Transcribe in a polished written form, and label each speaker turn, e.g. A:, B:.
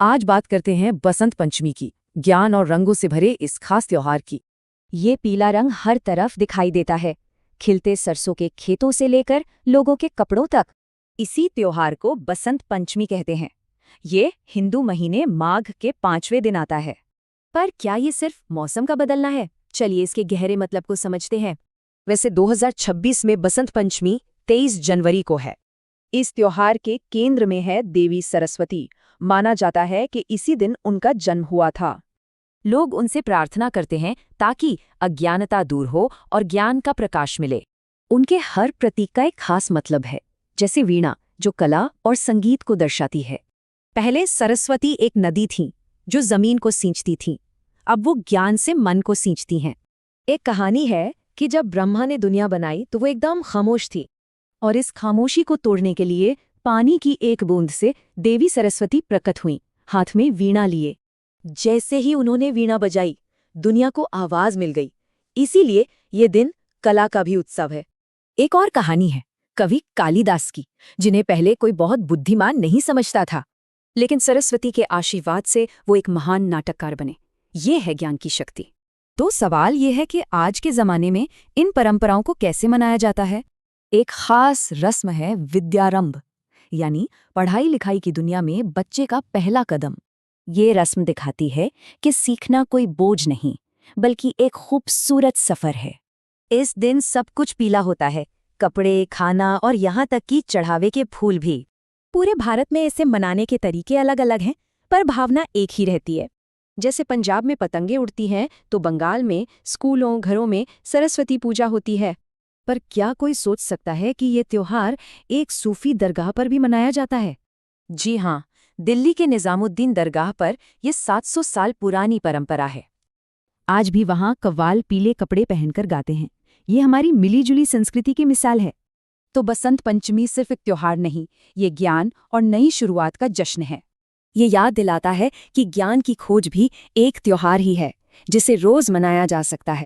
A: आज बात करते हैं बसंत पंचमी की, ज्ञान और रंगों से भरे इस खास त्योहार की।
B: ये पीला रंग हर तरफ दिखाई देता है, खिलते सरसों के खेतों से लेकर लोगों के कपड़ों तक। इसी त्योहार को बसंत पंचमी कहते हैं। ये हिंदू महीने माघ के 5वें दिन आता है। पर क्या ये सिर्फ मौसम का बदलना है? चलिए इसके गहरे मतलब को समझते हैं।
A: वैसे 2026 में बसंत पंचमी 23 जनवरी को है। इस त्योहार के केंद्र में है देवी सरस्वती। माना जाता है कि इसी दिन उनका जन्म हुआ था।
B: लोग उनसे प्रार्थना करते हैं ताकि अज्ञानता दूर हो और ज्ञान का प्रकाश मिले। उनके हर प्रतीक का एक खास मतलब है, जैसे वीणा जो कला और संगीत को दर्शाती है। पहले सरस्वती एक नदी थी जो जमीन को सींचती थी। अब वो ज्ञान से मन को सींचती हैं। एक कहानी है कि जब ब्रह्मा ने दुनिया बनाई तो वो एकदम खामोश थी, और इस खामोशी को तोड़ने के लिए पानी की एक बूंद से देवी सरस्वती प्रकट हुई, हाथ में वीणा लिए। जैसे ही उन्होंने वीणा बजाई, दुनिया को आवाज मिल गई। इसीलिए ये दिन कला का भी उत्सव है। एक और कहानी है कवि कालिदास की, जिन्हें पहले कोई बहुत बुद्धिमान नहीं समझता था, लेकिन सरस्वती के आशीर्वाद से वो एक महान नाटककार बने। ये है ज्ञान की शक्ति। तो सवाल ये है कि आज के जमाने में इन परंपराओं को कैसे मनाया जाता है? एक खास रस्म है विद्यारंभ, यानी पढ़ाई लिखाई की दुनिया में बच्चे का पहला कदम। ये रस्म दिखाती है कि सीखना कोई बोझ नहीं, बल्कि एक खूबसूरत सफर है। इस दिन सब कुछ पीला होता है, कपड़े, खाना और यहाँ तक कि चढ़ावे के फूल भी। पूरे भारत में इसे मनाने के तरीके अलग अलग हैं, पर भावना एक ही रहती है। जैसे पंजाब में पतंगे उड़ती हैं, तो बंगाल में स्कूलों घरों में सरस्वती पूजा होती है। पर क्या कोई सोच सकता है कि ये त्योहार एक सूफी दरगाह पर भी मनाया जाता है? जी हाँ, दिल्ली के निजामुद्दीन दरगाह पर यह 700 साल पुरानी परंपरा है। आज भी वहाँ कव्वाल पीले कपड़े पहनकर गाते हैं। ये हमारी मिलीजुली संस्कृति की मिसाल है। तो बसंत पंचमी सिर्फ एक त्योहार नहीं, ये ज्ञान और नई शुरुआत का जश्न है। ये याद दिलाता है कि ज्ञान की खोज भी एक त्योहार ही है, जिसे रोज मनाया जा सकता है।